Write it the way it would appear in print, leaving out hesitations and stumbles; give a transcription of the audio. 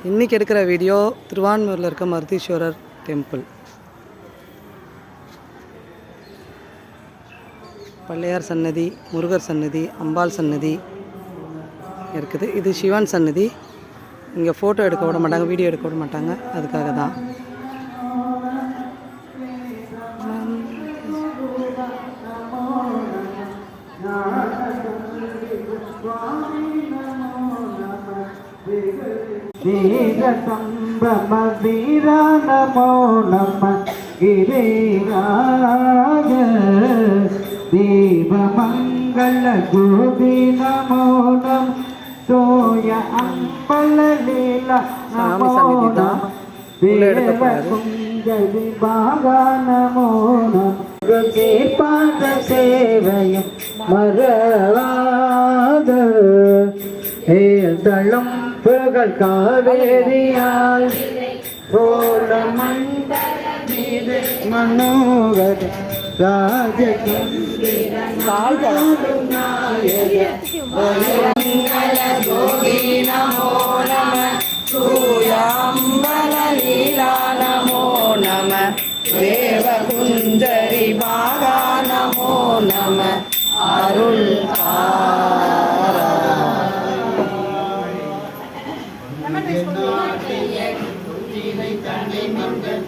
இன்றைக்கி எடுக்கிற வீடியோ திருவான்மூரில் இருக்க மருதீஸ்வரர் டெம்பிள். பிள்ளையார் சன்னதி, முருகர் சன்னதி, அம்பாள் சன்னதி இருக்குது. இது சிவன் சன்னதி. இங்கே ஃபோட்டோ எடுக்க விட மாட்டாங்க, வீடியோ எடுக்க விட மாட்டாங்க, அதுக்காக தான். வீரசம்பம வீரா நமோ நம கிரிராஜ தீபமங்கள கோபி நமோ நம சோய அம்பல லீலா நமோ நம தேவகுஞ்சதி பாகா நமோ நம பாத சேவையும் மறவாத ஏதளும் புகழ் காவேரியால் சோழ மண்டல மீது மனோகர ராஜகம்பீரம் கோவி நமோ நம சூயாம்பல லீலா நமோ நம தேவகுஞ்சரி பாகா நமோ நம அருள் தன்னை மங்கள்